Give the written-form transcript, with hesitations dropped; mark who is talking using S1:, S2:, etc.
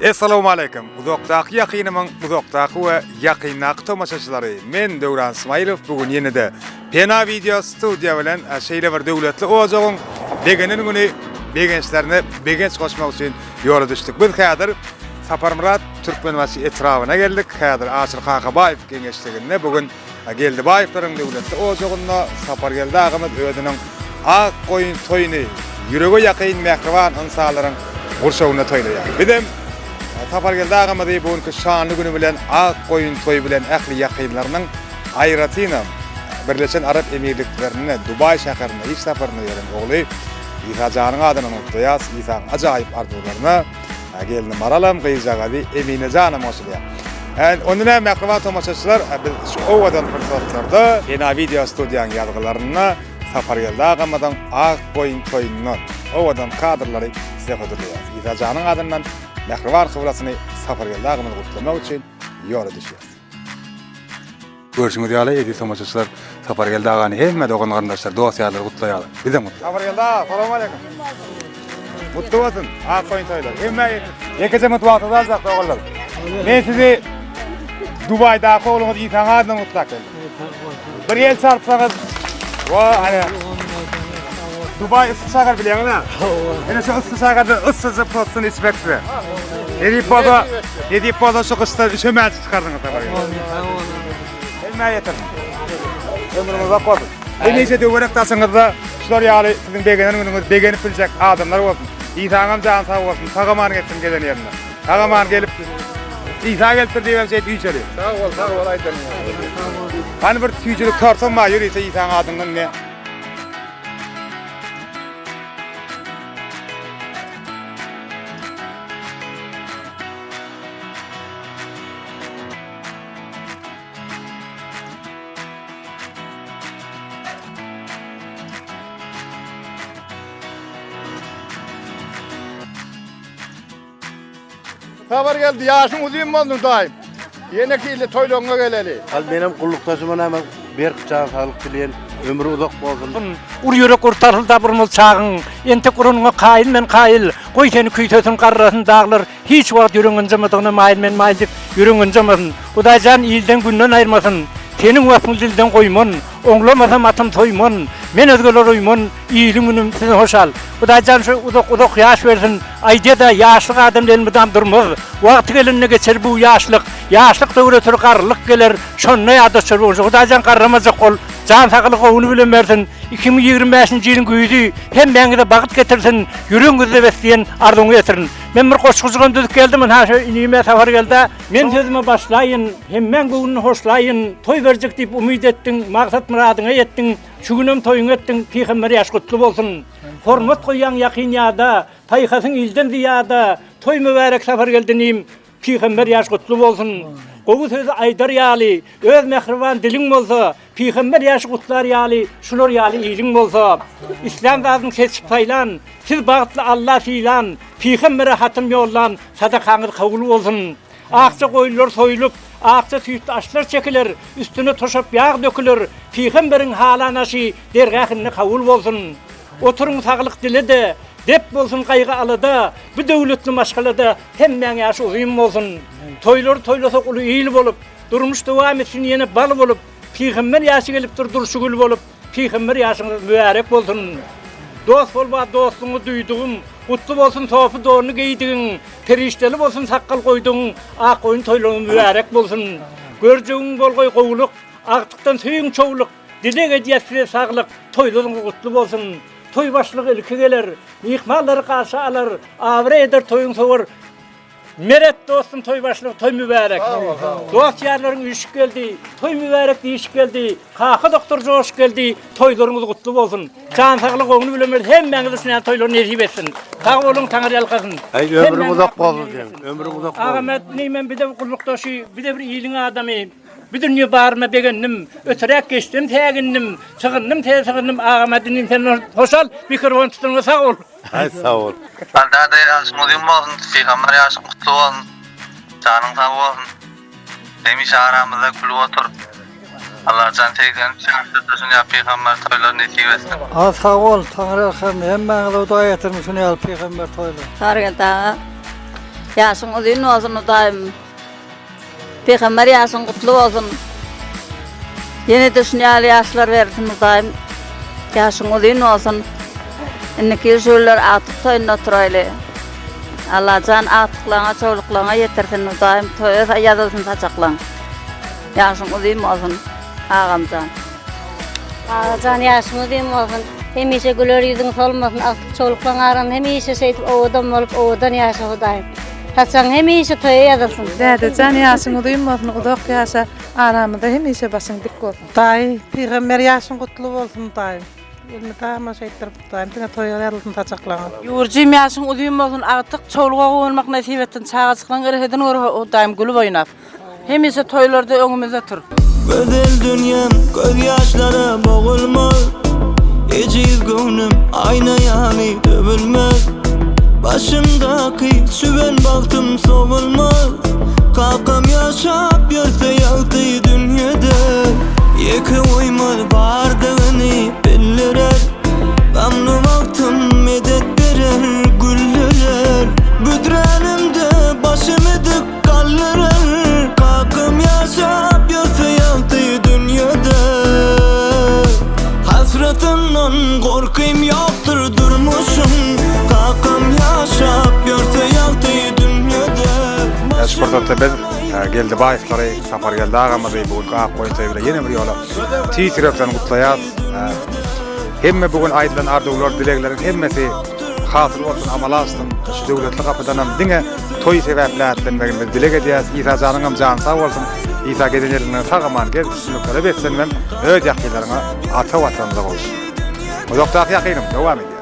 S1: Assalamu alaykum. Uzakdaki yakynymyň uzakdaki we yakynnaky tomaşaçylary. Men Döwran Ismailov bugün ýene-de Pena Video Studio bilen şeýle bir döwletli ojagyň begenin güni begençlerine begenç goşmak üçin ýola düşdik. Biz häzir Saparmurat Türkmenbaşy etrawyna geldik. Häzir Aşyr Kakabaýew geňeşliginde bugün geldi Baýewlaryň döwletli ojagyna sapar geldi. Agamy ödüniň ak goýun toýuny ýürege ýakyn mehriban insanlaryň gurşawyna toýlaýar. Bidem Sapar geldi agama diýip bugünkü şanly güni bilen ak goýun toýu bilen ähli ýakynlarynyň aýratyna Birleşen Arap Emirliklerine Dubai şäherine iş saparyna ýeren ogly Isa Janyň adyny unutýas. Isa'ň ajaýyp arzuwlaryna geldi maralam gyýjagady Emine Janyň oşulýar. Onunla mehriban tomaşaçylar biz şu owadan fırsatlarda Pena Video Studiýanyň ýazgylaryna Sapar geldi agamadan ak goýun toýunyň owadan kadrlary size höderleýär. Isa Janyň adyndan mehriban kıvlasını Sapar geldi agymyny gutlamak üçin ýola düşýär. Görüşüňiz ýaly edi tomaşaçylar Sapar geldi agany hemme dogan garyndaşlar dowasýarlar gutlaýar. Bize mutlu. Sapar geldi, assalamu alaykum. Mutlu bolsun. Ak goýun toýlar. Hemme ýekece mutlu bolsaňyz dogalar. Men sizi Dubayda oğluňyz Isaň adyny gutlaýar. Bir ýel sarpsaňyz wa hani Dubai ısı şahar biliyorsun ha? Yine şu ısı şaharda ıssızı postunu içmekse. Yedi poda şu kışta şömel çıkardınız tabi. Elmeye yeter. Ömrümüz akvadı. Neyse de uğraktasınız da şular yağlı sizin begenip bilecek adamlar olsun. İsa'nın can sağ olsun. Sağaman geçsin gelen yerine. Sağaman gelip İsa geliptir diye ben şey tüyçeli. Sağ ol aydan. Hani bir tüyçülük torsun ma yürüyse İsa'nın adından ne?
S2: Sapar geldi, yaşın uzun oldun daim. Yine kiyle toyluğuna geleli.
S3: Al benim kulluktaşımın hemen bir can sağlık dileyen, ömrü uzak olsun.
S4: Ur yürek kurtarıl da burmul çağın. Ente kurununa kayıl men kayıl. Koy seni küytötün karrasın dağılır. Hiç wagt yürüngün cımıdığını mayıl men mayıldık. Yürüngün cımıdın. Udacan iyilden günden ayırmasın. Senin wagtyň dilden koyman. Oňlamasam atym toyman. Men özgeler oýman. İýilim günüm sizi hoşal. Udacan şu uzak ýaş bersin. Aýda-da ýaşlyk adam elmeden durmaz. Wagty gelende geçer bu ýaşlyk. Ýaşlyk döwletleri garlyk geler. Şonda ýadaşyr bolsa Udacan garramazak ol. Can sağlyk owuny bilen bersin. 2025-nji ýylyň güýdi hem meňe bagyt getirsin. Ýüregiňizde besleýän arzuňy getirin. Men bir goşguzygan düzük geldim ha şu inime Sapar geldi. Men sözüme başlaýyn. Hem men bugün hoşlaýyn. Toy berjek diýip umyt etdiň, maksat muradyňa ýetdiň. Şu günüm toyuň etdiň. Peýgamber ýaş gutly bolsun. Hormat goýan ýakyn ýa-da, taýhasyň ilden diýa-da. Toy mübarek Sapar geldinim. Peýgamber ýaş gutly bolsun. Gowy söz aýdar ýaly, öz mehriban diliň bolsa, Peýgamber ýaş gutlar ýaly, şular ýaly ýylyň bolsa, İslam zadyny seçip taýlan, siz bagtly Allah filan, Peýgambere hatym ýollan, sadakaňyz kabul bolsun. Akça goýullar soýulyp, akça tüýt aşlar çekiler, üstüne toşap ýağ dökülür, Peýgamberiň halanaşy dergähini kabul bolsun. Oturuň saglyk dilede, dep bolsun gaýgy alyda, bu döwletli maşgalada hemmeň ýaşy uzun bolsun. Toylar toylasak uly ýyl bolup, durmuş dowam etsin ýene bal bolup, Peýgamber ýaşy gelip durdurşugul bolup, Peýgamber ýaşyňyz mübarek bolsun. Dost bolba dostuňy duýdugum, gutly bolsun topy doğruny geýdigiň, perişteli bolsun sakkal goýduň, ak goýun toylaryň mübarek bolsun. Görjegiň bolgoý gowluk, aktykdan süýüň çowluk, dilege ýetse saglyk, toylaryň gutly bolsun. Toy başlygy ilki geler, mihmanlary garşy alar, awra eder toyuň sowar. Meret dostum toy başlygy, toy mübarek. Dost ýarlaryň üýşüp geldi, toy mübarek diýişip geldi. Kaka doktor joş geldi, toylaryňyz gutly bolsun. Can saglyk oňuny bilemer, hemmeňiz üçin toylar nesip etsin. Sag bolun, taňyr ýalkasyň.
S3: Ömrüm uzak bolsun diýen, ömrüm uzak bolsun.
S4: Agamet nämen bir de kullukdaşy, bir de bir ýylyň adamy. Bir dünýä barma begendim, öterek geçdim, tägindim, çygyndym, täsegindym, agametin sen hoşal, mikrofon tutulma sag ol.
S3: Hay sağ ol.
S5: Alda yaşım uzun bolsun, Peýgamber ýaşy gutly bolsun. Janyň sag bolsun. Demiş aramyzda kulüp otur. Allah can tegden şansy ýa Peýgamber toylar nesip etsin.
S6: Sağ ol, Taňra hem hemmeňize dua etirmişsin ýa Peýgamber toylar.
S7: Sargada
S6: Yaşın uzun olsun daim. Peygamber yaşın kutlu olsun. Yeni düşünýäli yaşlar versin daim. Yaşın uzun olsun. Inneki şöller atıp toyunda turaylı. Allah can atıklaňa, çoğuluklaňa yetirsin daim. Toya ýazylsyn saçaklan. Yaşın uzun olsun. Ağamcan.
S7: Ağacan yaşımı diyeyim olsun. Hemişe güler yüzün solmasın. Artık çoluklan aran hemişe şeytip oğudan olup oğudan yaşa hudayım. Hasan hemişe toya yazılsın.
S8: Dede can yaşını duymasın, udak yaşa aramında hemişe basın dik olsun. Dayı, peygamber yaşın kutlu olsun dayı. Elini tamaşa şeyttirip dayı, tine toya yazılsın taçaklağa. Yurcim yaşın uzun olsun, artık çoluğa olmak nasip ettin. Çağa çıklan gerheden o dayım gülüp oynap. Hemişe toylarda önümüzde tur.
S9: Gödel dünyam göz yaşlara boğulmaz. Eciz gönlüm ayna yani dövülmez. Başımdaki süven baktım soğulmaz. Kalkam yaşap yörse yaltı dünyada. Yeki uymaz bardağını bellirer. Gamlı vaktim medet verer güller. Büdrenimde başımı dik kaldırır. Kalkam yaşap yörse yaltı dünyada. Hasretinden korkayım yoktur durmuşum. Kalkam yaşap yörse yaltı dünyada.
S1: Sportda biz geldi bayıflara safar geldi ağamızı bugün qaq koysa bile yine bir yola titrepten kutlayaz. Hemme bugün aýdylan arzuwlar, dileklerin hemmesi hasıl bolsun, amal alsın. Şu döwletli kapydan hem diňe toy sebäplätten biz dilek edýäs. İsa janyňam jan sag bolsun. İsa gedenlerinden sagaman gel düşünüklere betsen hem öz ýakynlaryňa ata watanda bolsun. Uzakda ýakynım dowam edýär.